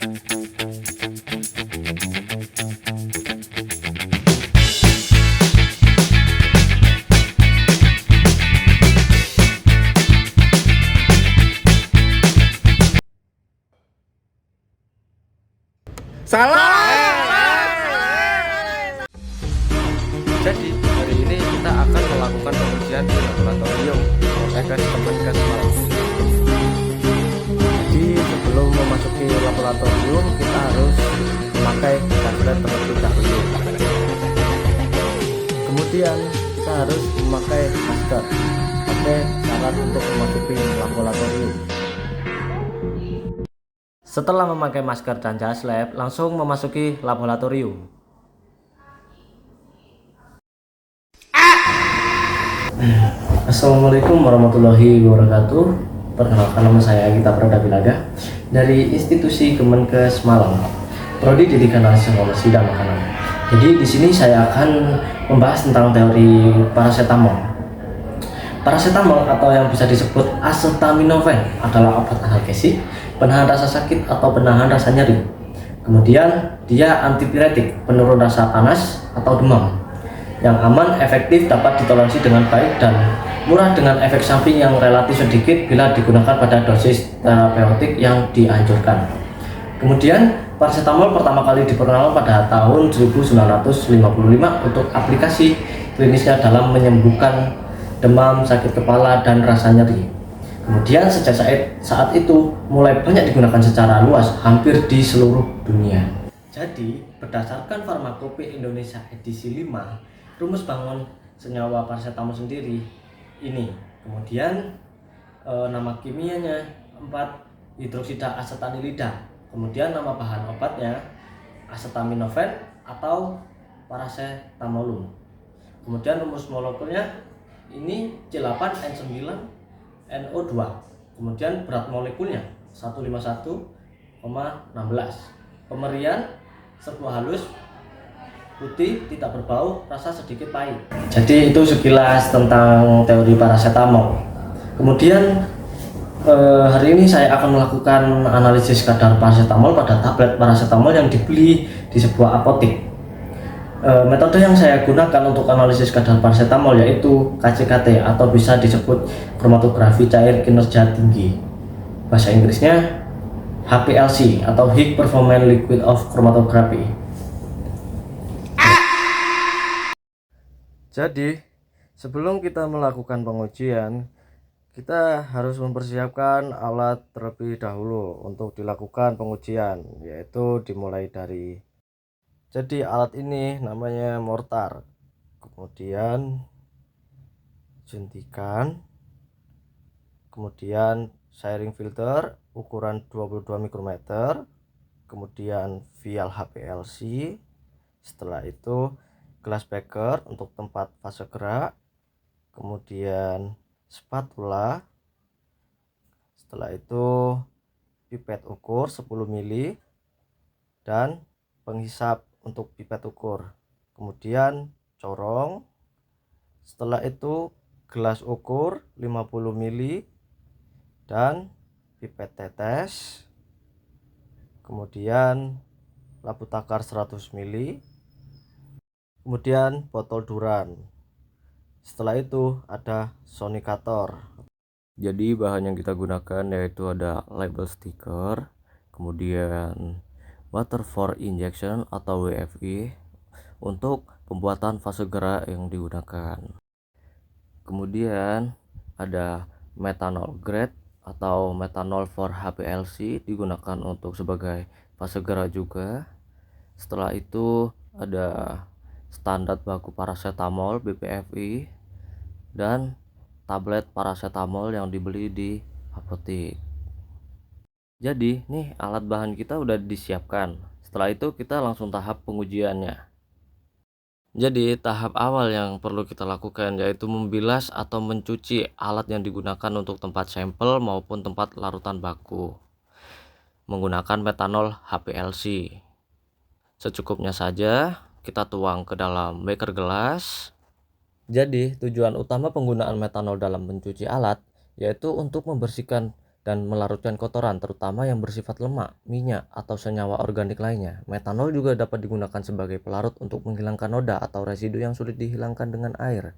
Jadi hari ini kita akan melakukan pengujian di laboratorium Poltekkes Kemenkes Malang. Jadi sebelum memasuki laboratorium kita harus memakai tablet terlebih dahulu. Kemudian kita harus memakai masker sebagai syarat untuk memasuki laboratorium. Setelah memakai masker dan jas lab, langsung memasuki laboratorium. Assalamualaikum warahmatullahi wabarakatuh. Perkenalkan, nama saya Gita Pradabilaga dari Institusi Kemenkes Malang, Prodi Didikan Analisis Informasi dan Makanan. Jadi di sini saya akan membahas tentang teori parasetamol. Parasetamol atau yang bisa disebut acetaminophen adalah obat analgesik, penahan rasa sakit atau penahan rasa nyeri. Kemudian dia antipiretik, penurun rasa panas atau demam, yang aman, efektif, dapat ditoleransi dengan baik dan murah dengan efek samping yang relatif sedikit bila digunakan pada dosis terapeutik yang dianjurkan. Kemudian parasetamol pertama kali diperkenalkan pada tahun 1955 untuk aplikasi klinisnya dalam menyembuhkan demam, sakit kepala, dan rasa nyeri. Kemudian sejak saat itu mulai banyak digunakan secara luas hampir di seluruh dunia. Jadi berdasarkan Farmakope Indonesia edisi 5, rumus bangun senyawa parasetamol sendiri ini. Kemudian nama kimianya 4-hidroksida asetanilida. Kemudian nama bahan obatnya acetaminophen atau paracetamolum. Kemudian rumus molekulnya ini C8N9NO2. Kemudian berat molekulnya 151,16. Pemberian sebuah halus, putih, tidak berbau, rasa sedikit pahit. Jadi itu sekilas tentang teori parasetamol. Kemudian hari ini saya akan melakukan analisis kadar parasetamol pada tablet parasetamol yang dibeli di sebuah apotek. Metode yang saya gunakan untuk analisis kadar parasetamol yaitu KCKT atau bisa disebut kromatografi cair kinerja tinggi. Bahasa Inggrisnya HPLC atau High Performance Liquid of Chromatography. Jadi, sebelum kita melakukan pengujian, kita harus mempersiapkan alat terlebih dahulu untuk dilakukan pengujian, yaitu dimulai dari. Jadi alat ini namanya mortar, kemudian suntikan, kemudian sharing filter ukuran 22 mikrometer, kemudian vial HPLC, setelah itu gelas beker untuk tempat fase gerak, kemudian spatula, setelah itu pipet ukur 10 mili dan penghisap untuk pipet ukur, kemudian corong, setelah itu gelas ukur 50 mili dan pipet tetes, kemudian labu takar 100 mili, kemudian botol duran. Setelah itu ada sonikator. Jadi bahan yang kita gunakan yaitu ada label stiker, kemudian water for injection atau WFI untuk pembuatan fase gerak yang digunakan. Kemudian ada methanol grade atau methanol for HPLC digunakan untuk sebagai fase gerak juga. Setelah itu ada standar baku parasetamol BPFI dan tablet parasetamol yang dibeli di apotek. Jadi nih alat bahan kita udah disiapkan. Setelah itu kita langsung tahap pengujiannya. Jadi tahap awal yang perlu kita lakukan yaitu membilas atau mencuci alat yang digunakan untuk tempat sampel maupun tempat larutan baku menggunakan metanol HPLC. Secukupnya saja kita tuang ke dalam beker gelas. Jadi tujuan utama penggunaan metanol dalam mencuci alat yaitu untuk membersihkan dan melarutkan kotoran, terutama yang bersifat lemak, minyak, atau senyawa organik lainnya. Metanol juga dapat digunakan sebagai pelarut untuk menghilangkan noda atau residu yang sulit dihilangkan dengan air.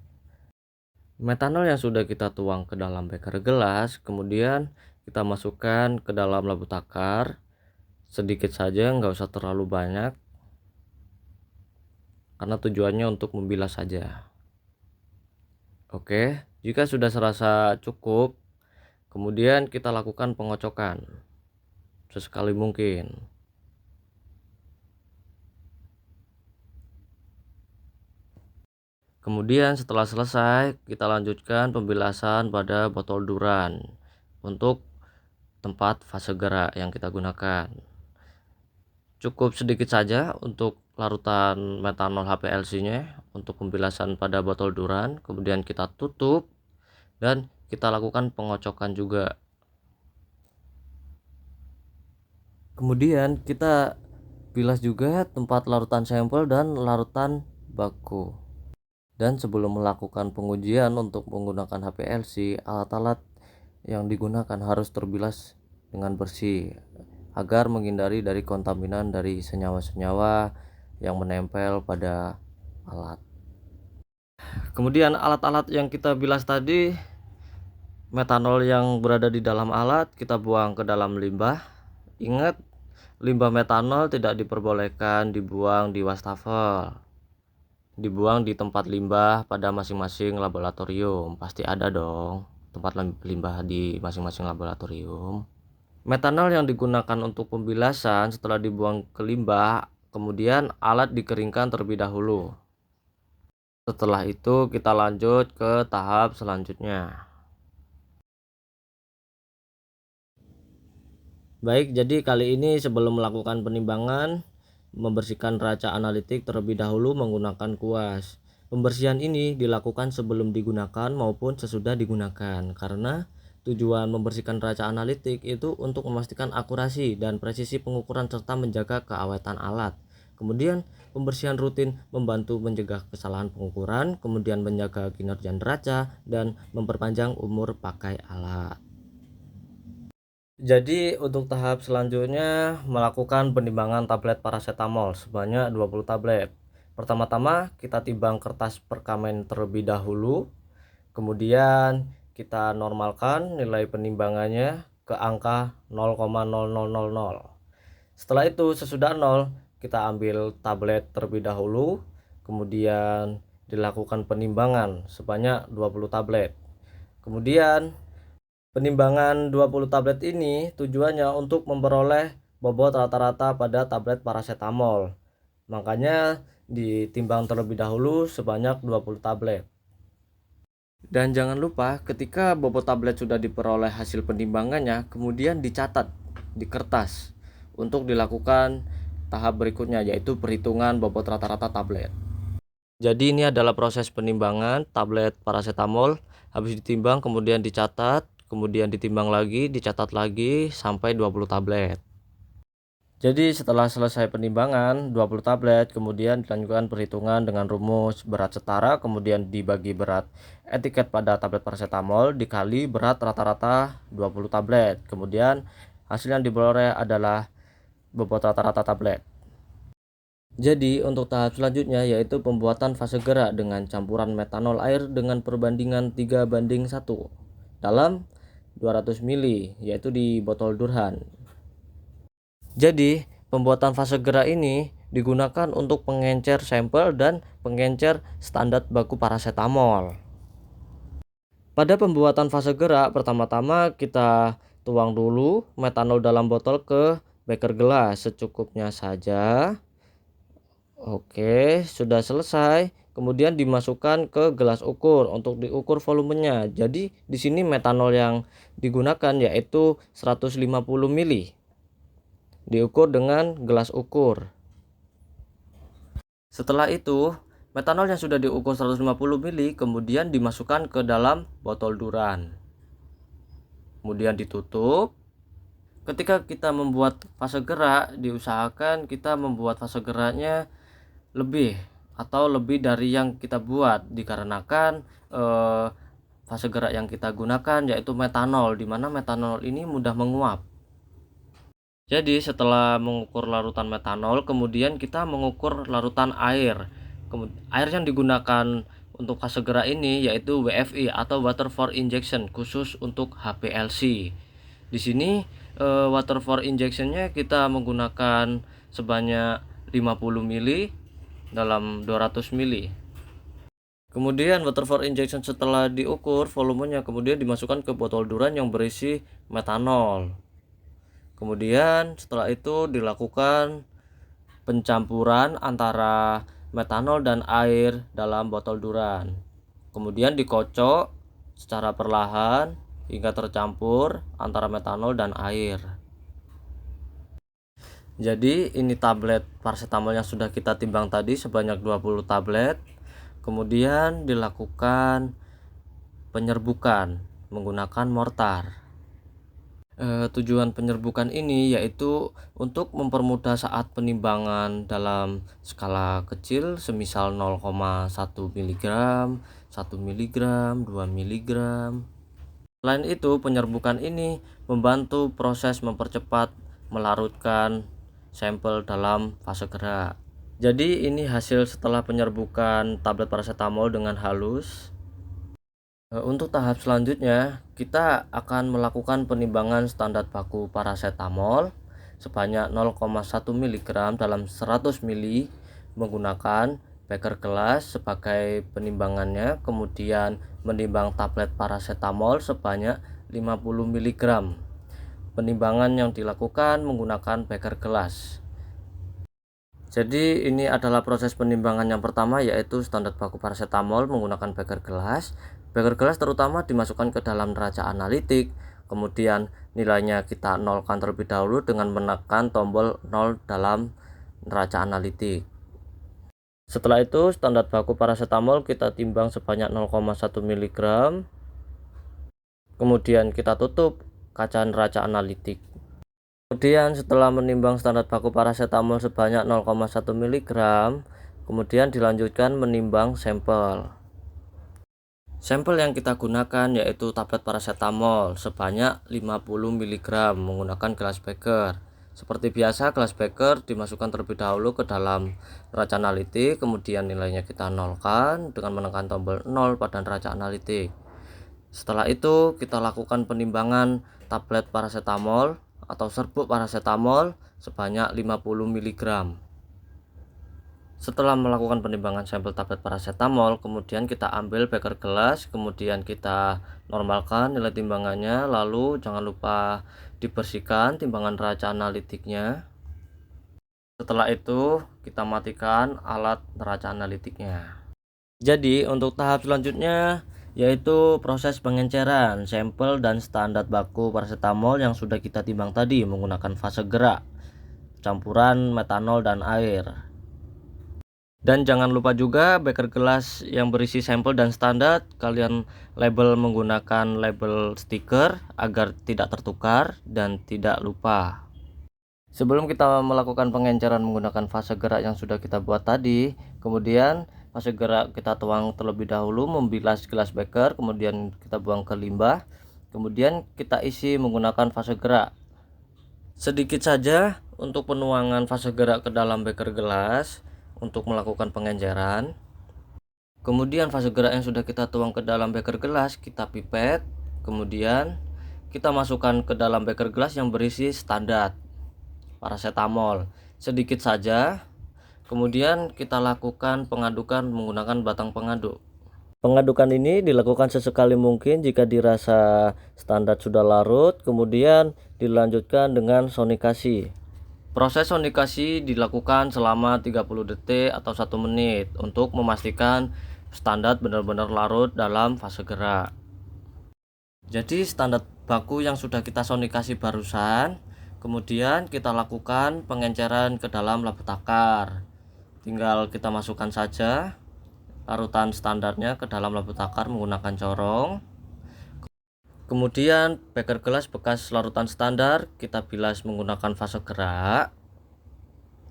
Metanol yang sudah kita tuang ke dalam beker gelas, kemudian kita masukkan ke dalam labu takar, sedikit saja, nggak usah terlalu banyak, karena tujuannya untuk membilas saja. Oke, jika sudah serasa cukup, kemudian kita lakukan pengocokan sesekali mungkin. Kemudian setelah selesai, kita lanjutkan pembilasan pada botol duran untuk tempat fase gerak yang kita gunakan. Cukup sedikit saja untuk larutan metanol HPLC-nya untuk pembilasan pada botol duran, kemudian kita tutup dan kita lakukan pengocokan juga. Kemudian kita bilas juga tempat larutan sampel dan larutan baku. Dan sebelum melakukan pengujian untuk menggunakan HPLC, alat-alat yang digunakan harus terbilas dengan bersih agar menghindari dari kontaminan dari senyawa-senyawa yang menempel pada alat. Kemudian alat-alat yang kita bilas tadi, metanol yang berada di dalam alat kita buang ke dalam limbah. Ingat, limbah metanol tidak diperbolehkan dibuang di wastafel. Dibuang di tempat limbah pada masing-masing laboratorium. Pasti ada dong tempat limbah di masing-masing laboratorium. Metanol yang digunakan untuk pembilasan setelah dibuang ke limbah, kemudian alat dikeringkan terlebih dahulu. Setelah itu kita lanjut ke tahap selanjutnya. Baik, jadi kali ini sebelum melakukan penimbangan, membersihkan raca analitik terlebih dahulu menggunakan kuas. Pembersihan ini dilakukan sebelum digunakan maupun sesudah digunakan, karena tujuan membersihkan raca analitik itu untuk memastikan akurasi dan presisi pengukuran serta menjaga keawetan alat. Kemudian pembersihan rutin membantu mencegah kesalahan pengukuran, kemudian menjaga kinerja neraca dan memperpanjang umur pakai alat. Jadi untuk tahap selanjutnya melakukan penimbangan tablet paracetamol sebanyak 20 tablet. Pertama-tama kita timbang kertas perkamen terlebih dahulu. Kemudian kita normalkan nilai penimbangannya ke angka 0,0000. Setelah itu sesudah 0 kita ambil tablet terlebih dahulu. Kemudian dilakukan penimbangan sebanyak 20 tablet. Kemudian penimbangan 20 tablet ini tujuannya untuk memperoleh bobot rata-rata pada tablet paracetamol. Makanya ditimbang terlebih dahulu sebanyak 20 tablet. Dan jangan lupa ketika bobot tablet sudah diperoleh hasil penimbangannya, kemudian dicatat di kertas untuk dilakukan tahap berikutnya, yaitu perhitungan bobot rata-rata tablet. Jadi ini adalah proses penimbangan tablet paracetamol. Habis ditimbang kemudian dicatat, kemudian ditimbang lagi, dicatat lagi sampai 20 tablet. Jadi setelah selesai penimbangan 20 tablet, kemudian dilanjutkan perhitungan dengan rumus berat setara, kemudian dibagi berat etiket pada tablet paracetamol dikali berat rata-rata 20 tablet. Kemudian hasil yang diperoleh adalah bobot rata-rata tablet. Jadi untuk tahap selanjutnya yaitu pembuatan fase gerak dengan campuran metanol air dengan perbandingan 3:1 dalam 200 ml, yaitu di botol Durhan. Jadi pembuatan fase gerak ini digunakan untuk pengencer sampel dan pengencer standar baku paracetamol. Pada pembuatan fase gerak, pertama-tama kita tuang dulu metanol dalam botol ke beker gelas secukupnya saja. Oke, sudah selesai. Kemudian dimasukkan ke gelas ukur untuk diukur volumenya. Jadi di sini metanol yang digunakan yaitu 150 ml. Diukur dengan gelas ukur. Setelah itu, metanol yang sudah diukur 150 ml kemudian dimasukkan ke dalam botol Duran. Kemudian ditutup. Ketika kita membuat fase gerak, diusahakan kita membuat fase geraknya lebih dari yang kita buat, dikarenakan fase gerak yang kita gunakan yaitu metanol, di mana metanol ini mudah menguap. Jadi setelah mengukur larutan metanol, kemudian kita mengukur larutan air. Air yang digunakan untuk fase gerak ini yaitu WFI atau water for injection, khusus untuk HPLC. Di sini water for injectionnya kita menggunakan sebanyak 50 ml dalam 200 ml. Kemudian water for injection setelah diukur volumenya kemudian dimasukkan ke botol duran yang berisi metanol. Kemudian setelah itu dilakukan pencampuran antara metanol dan air dalam botol duran. Kemudian dikocok secara perlahan hingga tercampur antara metanol dan air. Jadi ini tablet paracetamol yang sudah kita timbang tadi sebanyak 20 tablet. Kemudian dilakukan penyerbukan menggunakan mortar. Tujuan penyerbukan ini yaitu untuk mempermudah saat penimbangan dalam skala kecil, semisal 0,1 mg, 1 mg, 2 mg. Selain itu, penyerbukan ini membantu proses mempercepat melarutkan sampel dalam fase gerak. Jadi ini hasil setelah penyerbukan tablet paracetamol dengan halus. Untuk tahap selanjutnya, kita akan melakukan penimbangan standar baku paracetamol sebanyak 0,1 mg dalam 100 ml menggunakan beker gelas sebagai penimbangannya, kemudian menimbang tablet paracetamol sebanyak 50 mg. Penimbangan yang dilakukan menggunakan beker gelas. Jadi ini adalah proses penimbangan yang pertama, yaitu standar baku paracetamol menggunakan beker gelas. Beker gelas terutama dimasukkan ke dalam neraca analitik, kemudian nilainya kita nolkan terlebih dahulu dengan menekan tombol 0 dalam neraca analitik. Setelah itu standar baku paracetamol kita timbang sebanyak 0,1 mg. Kemudian kita tutup kaca neraca analitik. Kemudian setelah menimbang standar baku paracetamol sebanyak 0,1 mg, kemudian dilanjutkan menimbang sampel. Sampel yang kita gunakan yaitu tablet paracetamol sebanyak 50 mg menggunakan gelas beker. Seperti biasa, gelas beker dimasukkan terlebih dahulu ke dalam neraca analitik, kemudian nilainya kita nolkan dengan menekan tombol 0 pada neraca analitik. Setelah itu kita lakukan penimbangan tablet paracetamol atau serbuk paracetamol sebanyak 50 mg. Setelah melakukan penimbangan sampel tablet paracetamol, kemudian kita ambil beker gelas, kemudian kita normalkan nilai timbangannya, lalu jangan lupa dibersihkan timbangan neraca analitiknya. Setelah itu kita matikan alat neraca analitiknya. Jadi untuk tahap selanjutnya yaitu proses pengenceran sampel dan standar baku paracetamol yang sudah kita timbang tadi menggunakan fase gerak, campuran metanol dan air. Dan jangan lupa juga beker gelas yang berisi sampel dan standar kalian label menggunakan label stiker agar tidak tertukar dan tidak lupa. Sebelum kita melakukan pengenceran menggunakan fase gerak yang sudah kita buat tadi, kemudian fase gerak kita tuang terlebih dahulu, membilas gelas beker, kemudian kita buang ke limbah, kemudian kita isi menggunakan fase gerak. Sedikit saja untuk penuangan fase gerak ke dalam beker gelas untuk melakukan pengenceran. Kemudian fase gerak yang sudah kita tuang ke dalam beker gelas kita pipet, kemudian kita masukkan ke dalam beker gelas yang berisi standar paracetamol sedikit saja. Kemudian kita lakukan pengadukan menggunakan batang pengaduk. Pengadukan ini dilakukan sesekali mungkin jika dirasa standar sudah larut, kemudian dilanjutkan dengan sonikasi. Proses sonikasi dilakukan selama 30 detik atau 1 menit untuk memastikan standar benar-benar larut dalam fase gerak. Jadi standar baku yang sudah kita sonikasi barusan, kemudian kita lakukan pengenceran ke dalam labu takar. Tinggal kita masukkan saja larutan standarnya ke dalam labu takar menggunakan corong. Kemudian beker gelas bekas larutan standar kita bilas menggunakan fase gerak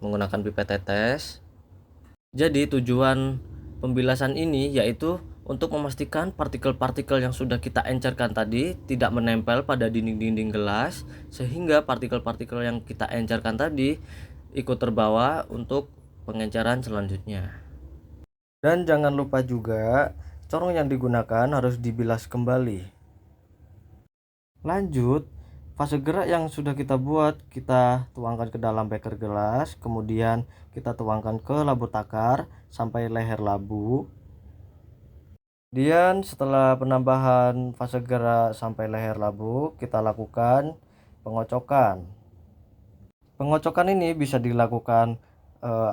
menggunakan pipet tetes. Jadi tujuan pembilasan ini yaitu untuk memastikan partikel-partikel yang sudah kita encerkan tadi tidak menempel pada dinding-dinding gelas, sehingga partikel-partikel yang kita encerkan tadi ikut terbawa untuk pengenceran selanjutnya. Dan jangan lupa juga corong yang digunakan harus dibilas kembali. Lanjut, fase gerak yang sudah kita buat kita tuangkan ke dalam beker gelas, kemudian kita tuangkan ke labu takar sampai leher labu. Kemudian setelah penambahan fase gerak sampai leher labu, kita lakukan pengocokan. Pengocokan ini bisa dilakukan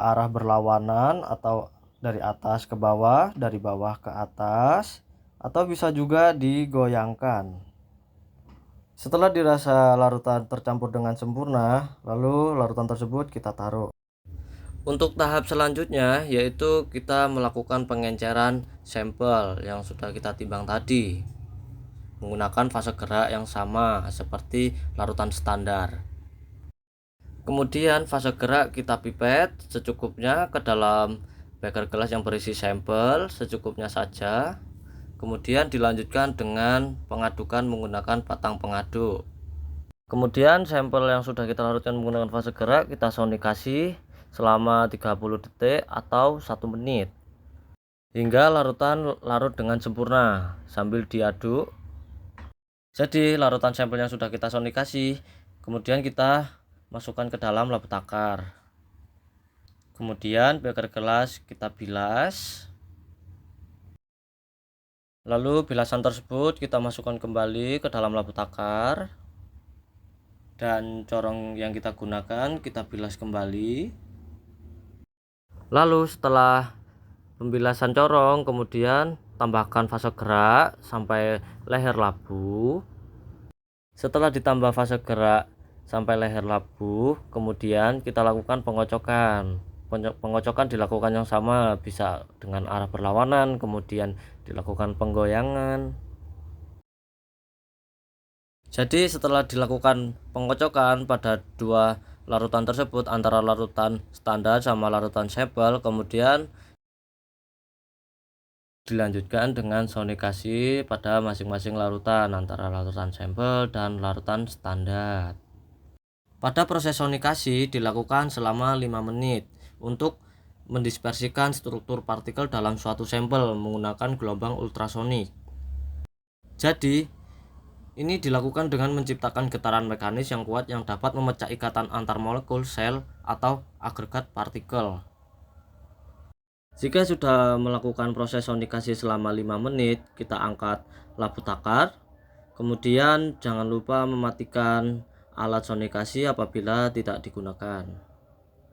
arah berlawanan atau dari atas ke bawah, dari bawah ke atas, atau bisa juga digoyangkan. Setelah dirasa larutan tercampur dengan sempurna, lalu larutan tersebut kita taruh. Untuk tahap selanjutnya yaitu kita melakukan pengenceran sampel yang sudah kita timbang tadi menggunakan fase gerak yang sama seperti larutan standar. Kemudian fase gerak kita pipet secukupnya ke dalam beker gelas yang berisi sampel, secukupnya saja. Kemudian dilanjutkan dengan pengadukan menggunakan batang pengaduk. Kemudian sampel yang sudah kita larutkan menggunakan fase gerak kita sonikasi selama 30 detik atau 1 menit hingga larutan larut dengan sempurna sambil diaduk. Jadi larutan sampel yang sudah kita sonikasi kemudian kita masukkan ke dalam labu takar, kemudian beker gelas kita bilas, lalu bilasan tersebut kita masukkan kembali ke dalam labu takar dan corong yang kita gunakan kita bilas kembali. Lalu setelah pembilasan corong kemudian tambahkan fase gerak sampai leher labu. Setelah ditambah fase gerak sampai leher labu kemudian kita lakukan pengocokan. Pengocokan dilakukan yang sama, bisa dengan arah berlawanan, kemudian dilakukan penggoyangan. Jadi setelah dilakukan pengocokan pada dua larutan tersebut antara larutan standar sama larutan sampel, kemudian dilanjutkan dengan sonikasi pada masing-masing larutan antara larutan sampel dan larutan standar. Pada proses sonikasi dilakukan selama 5 menit untuk mendispersikan struktur partikel dalam suatu sampel menggunakan gelombang ultrasonik. Jadi ini dilakukan dengan menciptakan getaran mekanis yang kuat yang dapat memecah ikatan antar molekul sel atau agregat partikel. Jika sudah melakukan proses sonikasi selama 5 menit, kita angkat labu takar. Kemudian jangan lupa mematikan alat sonikasi apabila tidak digunakan.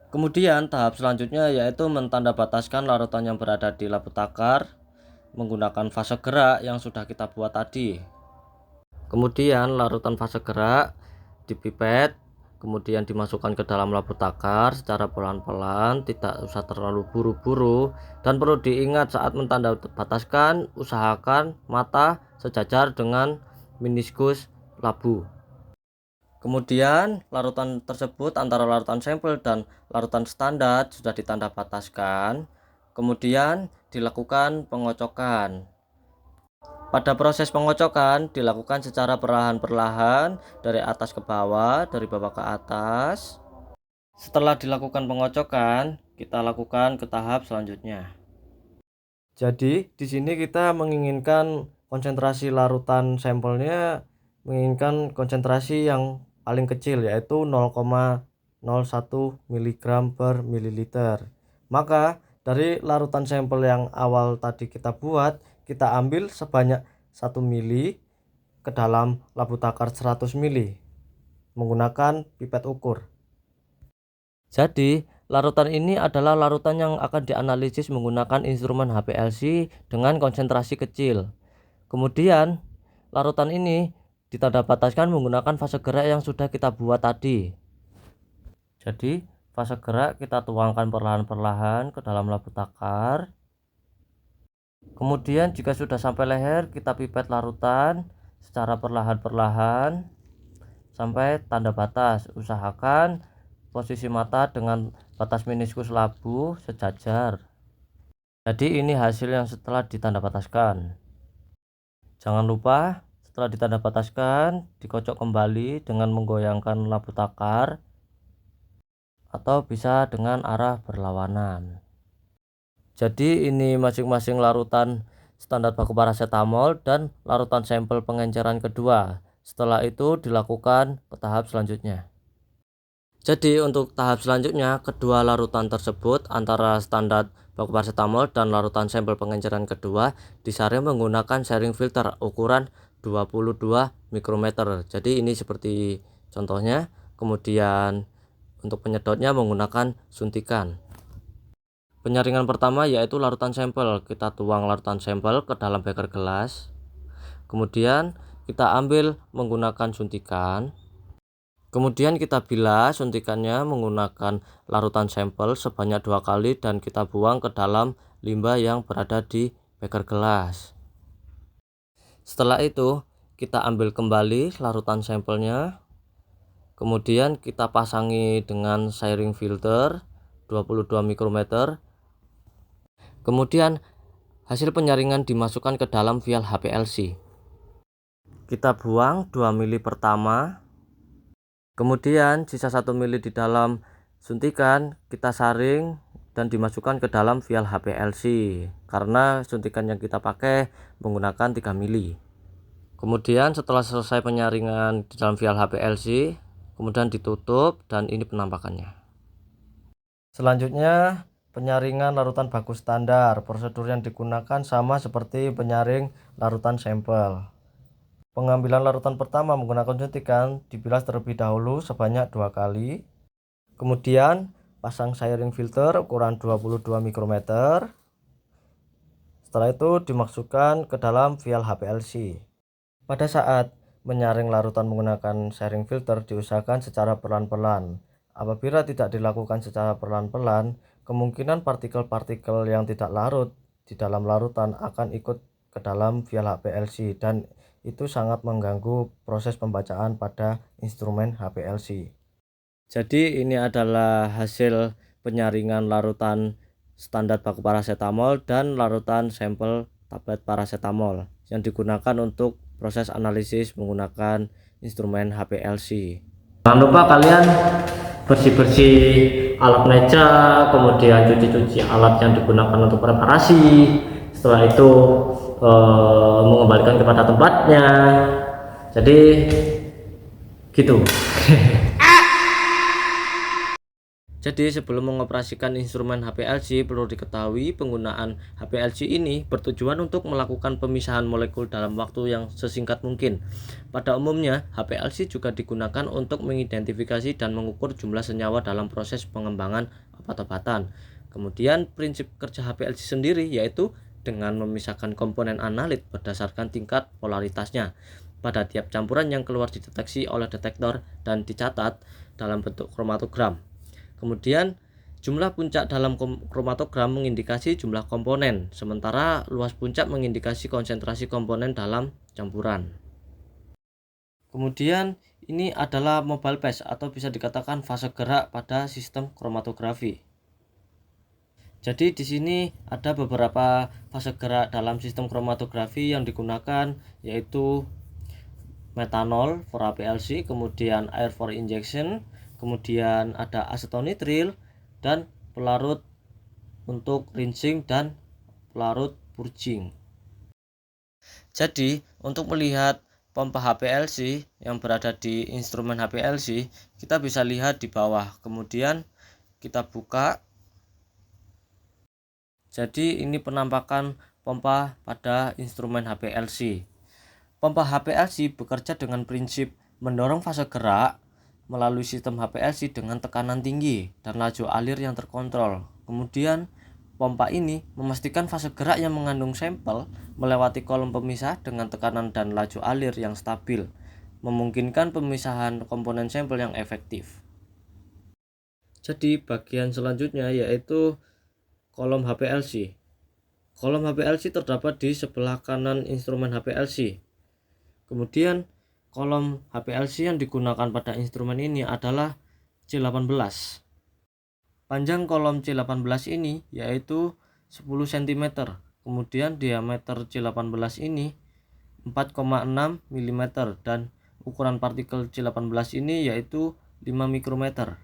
Kemudian tahap selanjutnya yaitu mentandabataskan larutan yang berada di labu takar menggunakan fase gerak yang sudah kita buat tadi. Kemudian larutan fase gerak dipipet, kemudian dimasukkan ke dalam labu takar secara pelan-pelan, tidak usah terlalu buru-buru, dan perlu diingat saat mentandabataskan usahakan mata sejajar dengan meniskus labu. Kemudian larutan tersebut antara larutan sampel dan larutan standar sudah ditandabataskan, kemudian dilakukan pengocokan. Pada proses pengocokan dilakukan secara perlahan-perlahan dari atas ke bawah, dari bawah ke atas. Setelah dilakukan pengocokan, kita lakukan ke tahap selanjutnya. Jadi di sini kita menginginkan konsentrasi larutan sampelnya menginginkan konsentrasi yang paling kecil yaitu 0,01 mg per mililiter. Maka dari larutan sampel yang awal tadi kita buat, kita ambil sebanyak 1 mili ke dalam labu takar 100 mili menggunakan pipet ukur. Jadi larutan ini adalah larutan yang akan dianalisis menggunakan instrumen HPLC dengan konsentrasi kecil. Kemudian larutan ini ditandabataskan menggunakan fase gerak yang sudah kita buat tadi. Jadi fase gerak kita tuangkan perlahan-perlahan ke dalam labu takar. Kemudian jika sudah sampai leher kita pipet larutan secara perlahan-perlahan sampai tanda batas. Usahakan posisi mata dengan batas meniskus labu sejajar. Jadi ini hasil yang setelah ditanda bataskan. Jangan lupa setelah ditanda bataskan dikocok kembali dengan menggoyangkan lampu takar atau bisa dengan arah berlawanan. Jadi ini masing-masing larutan standar baku paracetamol dan larutan sampel pengenceran kedua. Setelah itu dilakukan ke tahap selanjutnya. Jadi untuk tahap selanjutnya, kedua larutan tersebut antara standar baku paracetamol dan larutan sampel pengenceran kedua disaring menggunakan sharing filter ukuran 22 mikrometer. Jadi ini seperti contohnya. Kemudian untuk penyedotnya menggunakan suntikan. Penyaringan pertama yaitu larutan sampel. Kita tuang larutan sampel ke dalam beker gelas. Kemudian kita ambil menggunakan suntikan. Kemudian kita bilas suntikannya menggunakan larutan sampel sebanyak 2 kali dan kita buang ke dalam limbah yang berada di beker gelas. Setelah itu kita ambil kembali larutan sampelnya. Kemudian kita pasangi dengan sharing filter 22 mikrometer. Kemudian hasil penyaringan dimasukkan ke dalam vial HPLC. Kita buang 2 mili pertama. Kemudian sisa 1 mili di dalam suntikan kita saring dan dimasukkan ke dalam vial HPLC karena suntikan yang kita pakai menggunakan 3 mili. Kemudian setelah selesai penyaringan di dalam vial HPLC, kemudian ditutup dan ini penampakannya. Selanjutnya penyaringan larutan baku standar. Prosedur yang digunakan sama seperti penyaring larutan sampel. Pengambilan larutan pertama menggunakan suntikan dibilas terlebih dahulu sebanyak 2 kali. Kemudian pasang sharing filter ukuran 22 mikrometer. Setelah itu dimasukkan ke dalam vial HPLC. Pada saat menyaring larutan menggunakan sharing filter diusahakan secara pelan-pelan. Apabila tidak dilakukan secara pelan-pelan, kemungkinan partikel-partikel yang tidak larut di dalam larutan akan ikut ke dalam vial HPLC dan itu sangat mengganggu proses pembacaan pada instrumen HPLC. Jadi ini adalah hasil penyaringan larutan standar baku paracetamol dan larutan sampel tablet paracetamol yang digunakan untuk proses analisis menggunakan instrumen HPLC. Jangan lupa kalian bersih-bersih alat meja, kemudian cuci-cuci alat yang digunakan untuk preparasi. Setelah itu mengembalikan kepada tempatnya. Jadi gitu. Jadi sebelum mengoperasikan instrumen HPLC perlu diketahui penggunaan HPLC ini bertujuan untuk melakukan pemisahan molekul dalam waktu yang sesingkat mungkin. Pada umumnya HPLC juga digunakan untuk mengidentifikasi dan mengukur jumlah senyawa dalam proses pengembangan obat-obatan. Kemudian prinsip kerja HPLC sendiri yaitu dengan memisahkan komponen analit berdasarkan tingkat polaritasnya pada tiap campuran yang keluar dideteksi oleh detektor dan dicatat dalam bentuk kromatogram. Kemudian jumlah puncak dalam kromatogram mengindikasi jumlah komponen, sementara luas puncak mengindikasi konsentrasi komponen dalam campuran. Kemudian ini adalah mobile phase atau bisa dikatakan fase gerak pada sistem kromatografi. Jadi di sini ada beberapa fase gerak dalam sistem kromatografi yang digunakan yaitu metanol for HPLC, kemudian air for injection, kemudian ada asetonitril dan pelarut untuk rinsing dan pelarut purging. Jadi untuk melihat pompa HPLC yang berada di instrumen HPLC, kita bisa lihat di bawah. Kemudian kita buka. Jadi ini penampakan pompa pada instrumen HPLC. Pompa HPLC bekerja dengan prinsip mendorong fase gerak melalui sistem HPLC dengan tekanan tinggi dan laju alir yang terkontrol. Kemudian pompa ini memastikan fase gerak yang mengandung sampel melewati kolom pemisah dengan tekanan dan laju alir yang stabil, memungkinkan pemisahan komponen sampel yang efektif. Jadi bagian selanjutnya yaitu kolom HPLC. Kolom HPLC terdapat di sebelah kanan instrumen HPLC. Kemudian kolom HPLC yang digunakan pada instrumen ini adalah C18. Panjang kolom C18 ini yaitu 10 cm. Kemudian diameter C18 ini 4,6 mm dan ukuran partikel C18 ini yaitu 5 mikrometer.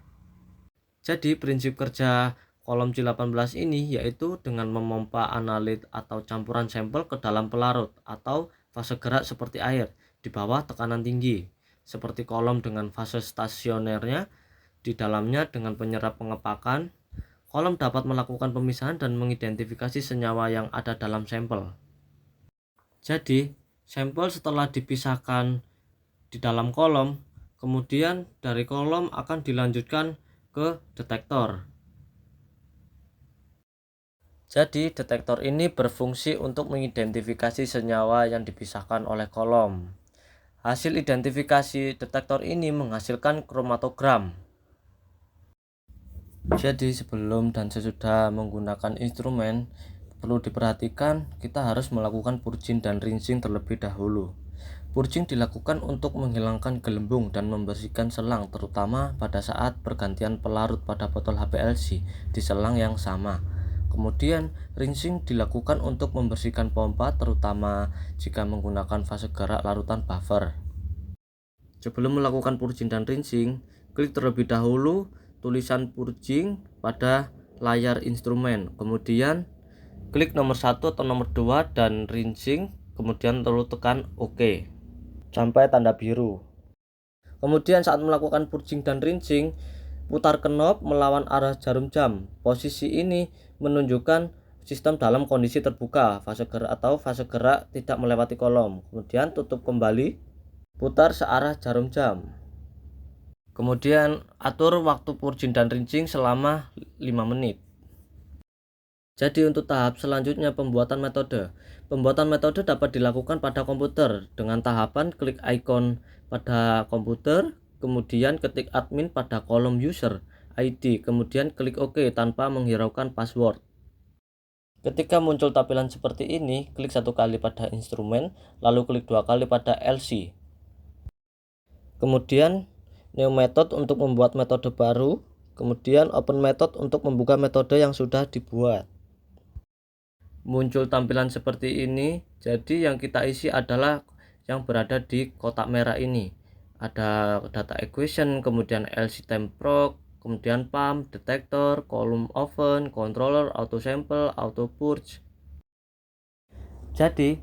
Jadi prinsip kerja kolom C18 ini yaitu dengan memompa analit atau campuran sampel ke dalam pelarut atau fase gerak seperti air di bawah tekanan tinggi, seperti kolom dengan fase stasionernya di dalamnya dengan penyerap pengepakan. Kolom dapat melakukan pemisahan dan mengidentifikasi senyawa yang ada dalam sampel. Jadi, sampel setelah dipisahkan di dalam kolom, kemudian dari kolom akan dilanjutkan ke detektor. Jadi, detektor ini berfungsi untuk mengidentifikasi senyawa yang dipisahkan oleh kolom. Hasil identifikasi detektor ini menghasilkan kromatogram. Jadi, sebelum dan sesudah menggunakan instrumen, perlu diperhatikan kita harus melakukan purging dan rinsing terlebih dahulu. Purging dilakukan untuk menghilangkan gelembung dan membersihkan selang, terutama pada saat pergantian pelarut pada botol HPLC di selang yang sama. Kemudian rinsing dilakukan untuk membersihkan pompa, terutama jika menggunakan fase gerak larutan buffer. Sebelum melakukan purging dan rinsing, klik terlebih dahulu tulisan purging pada layar instrumen, kemudian klik nomor 1 atau nomor 2 dan rinsing, kemudian lalu tekan OK sampai tanda biru. Kemudian saat melakukan purging dan rinsing, putar knob melawan arah jarum jam. Posisi ini menunjukkan sistem dalam kondisi terbuka, fase gerak atau fase gerak tidak melewati kolom. Kemudian tutup kembali, putar searah jarum jam. Kemudian atur waktu purging dan rinsing selama 5 menit. Jadi untuk tahap selanjutnya pembuatan metode. Pembuatan metode dapat dilakukan pada komputer dengan tahapan klik icon pada komputer, kemudian ketik admin pada kolom user ID, kemudian klik OK tanpa menghiraukan password. Ketika muncul tampilan seperti ini, klik 1 kali pada instrumen, lalu klik 2 kali pada LC. Kemudian new method untuk membuat metode baru, kemudian open method untuk membuka metode yang sudah dibuat. Muncul tampilan seperti ini. Jadi yang kita isi adalah yang berada di kotak merah ini. Ada data equation, kemudian LC temp proc, kemudian pump, detektor, column oven, controller, auto sample, auto purge. Jadi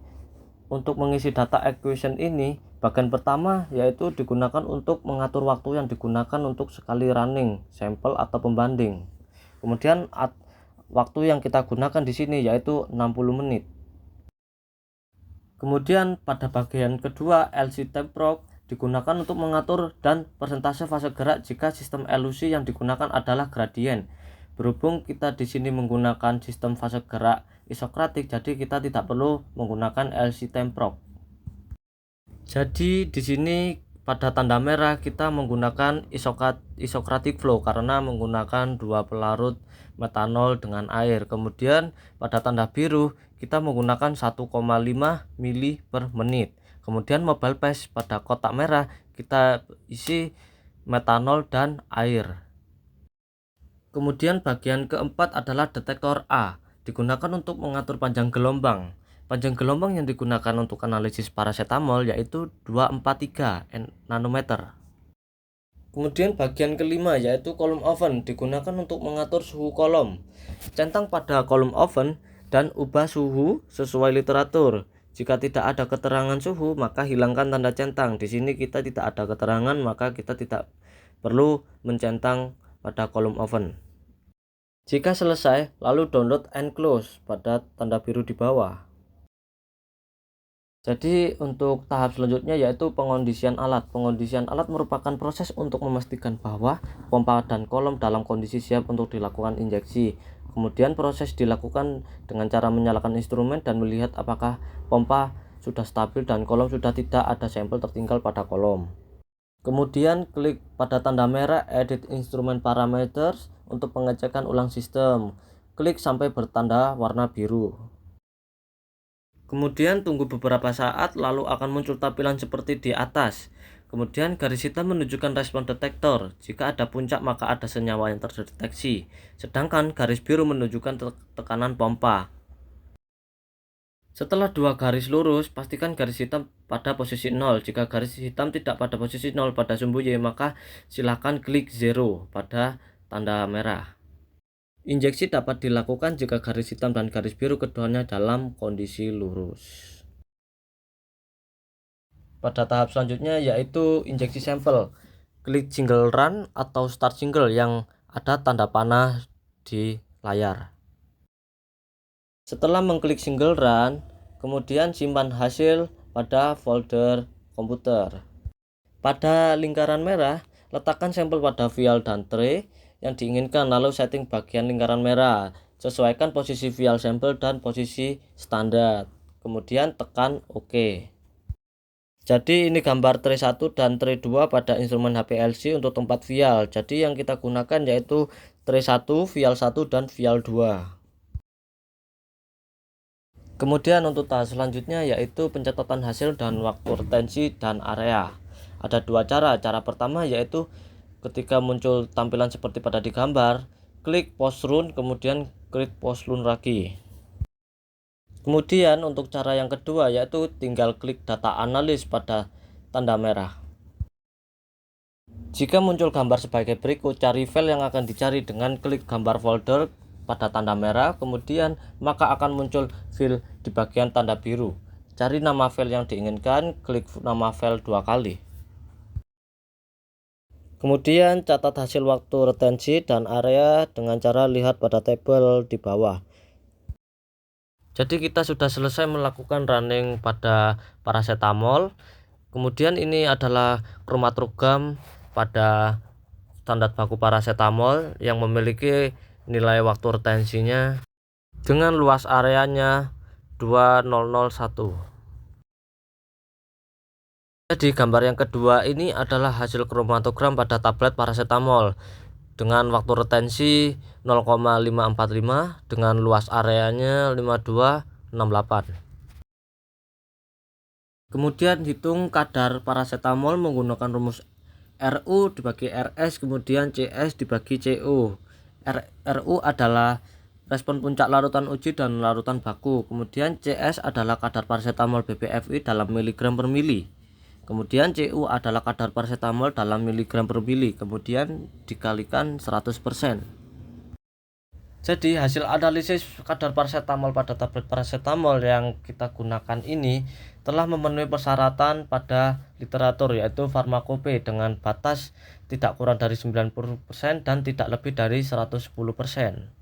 untuk mengisi data equation ini, bagian pertama yaitu digunakan untuk mengatur waktu yang digunakan untuk sekali running sampel atau pembanding. Kemudian waktu yang kita gunakan di sini yaitu 60 menit. Kemudian pada bagian kedua, LC temp proc digunakan untuk mengatur dan persentase fase gerak jika sistem LUC yang digunakan adalah gradien. Berhubung kita di sini menggunakan sistem fase gerak isokratik, jadi kita tidak perlu menggunakan LC temp proc. Jadi di sini pada tanda merah kita menggunakan isokratik flow karena menggunakan 2 pelarut metanol dengan air. Kemudian pada tanda biru kita menggunakan 1,5 mili per menit. Kemudian mobile phase pada kotak merah kita isi metanol dan air. Kemudian bagian keempat adalah detektor A, digunakan untuk mengatur panjang gelombang. Panjang gelombang yang digunakan untuk analisis paracetamol yaitu 243 nanometer. Kemudian bagian kelima yaitu column oven, digunakan untuk mengatur suhu kolom. Centang pada column oven dan ubah suhu sesuai literatur. Jika tidak ada keterangan suhu, maka hilangkan tanda centang. Di sini kita tidak ada keterangan, maka kita tidak perlu mencentang pada column oven. Jika selesai, lalu download and close pada tanda biru di bawah. Jadi untuk tahap selanjutnya yaitu pengondisian alat. Pengondisian alat merupakan proses untuk memastikan bahwa pompa dan kolom dalam kondisi siap untuk dilakukan injeksi. Kemudian proses dilakukan dengan cara menyalakan instrumen dan melihat apakah pompa sudah stabil dan kolom sudah tidak ada sampel tertinggal pada kolom. Kemudian klik pada tanda merah edit instrument parameters untuk pengecekan ulang sistem. Klik sampai bertanda warna biru. Kemudian tunggu beberapa saat, lalu akan muncul tampilan seperti di atas. Kemudian garis hitam menunjukkan respon detektor. Jika ada puncak maka ada senyawa yang terdeteksi. Sedangkan garis biru menunjukkan tekanan pompa. Setelah dua garis lurus, pastikan garis hitam pada posisi 0. Jika garis hitam tidak pada posisi 0 pada sumbu Y, maka silakan klik 0 pada tanda merah. Injeksi dapat dilakukan jika garis hitam dan garis biru keduanya dalam kondisi lurus. Pada tahap selanjutnya yaitu injeksi sampel. Klik single run atau start single yang ada tanda panah di layar. Setelah mengklik single run, kemudian simpan hasil pada folder komputer. Pada lingkaran merah, letakkan sampel pada vial dan tray yang diinginkan, lalu setting bagian lingkaran merah. Sesuaikan posisi vial sampel dan posisi standar. Kemudian tekan OK. Jadi ini gambar tray 1 dan tray 2 pada instrumen HPLC untuk tempat vial. Jadi yang kita gunakan yaitu tray 1, vial 1 dan vial 2. Kemudian untuk tahap selanjutnya yaitu pencatatan hasil dan waktu retensi dan area. Ada dua cara. Cara pertama yaitu ketika muncul tampilan seperti pada di gambar, klik post run kemudian klik post run lagi. Kemudian untuk cara yang kedua yaitu tinggal klik data analis pada tanda merah. Jika muncul gambar sebagai berikut, cari file yang akan dicari dengan klik gambar folder pada tanda merah, kemudian maka akan muncul file di bagian tanda biru. Cari nama file yang diinginkan, klik nama file 2 kali. Kemudian catat hasil waktu retensi dan area dengan cara lihat pada tabel di bawah. Jadi kita sudah selesai melakukan running pada paracetamol. Kemudian ini adalah kromatogram pada standar baku paracetamol yang memiliki nilai waktu retensinya dengan luas areanya 2001. Jadi gambar yang kedua ini adalah hasil kromatogram pada tablet paracetamol dengan waktu retensi 0,545 dengan luas areanya 5268. Kemudian hitung kadar paracetamol menggunakan rumus RU dibagi RS kemudian CS dibagi CO. RU adalah respon puncak larutan uji dan larutan baku. Kemudian CS adalah kadar paracetamol BPFI dalam miligram per mili. Kemudian CU adalah kadar paracetamol dalam miligram per mili, kemudian dikalikan 100%. Jadi hasil analisis kadar paracetamol pada tablet paracetamol yang kita gunakan ini telah memenuhi persyaratan pada literatur yaitu farmakope dengan batas tidak kurang dari 90% dan tidak lebih dari 110%.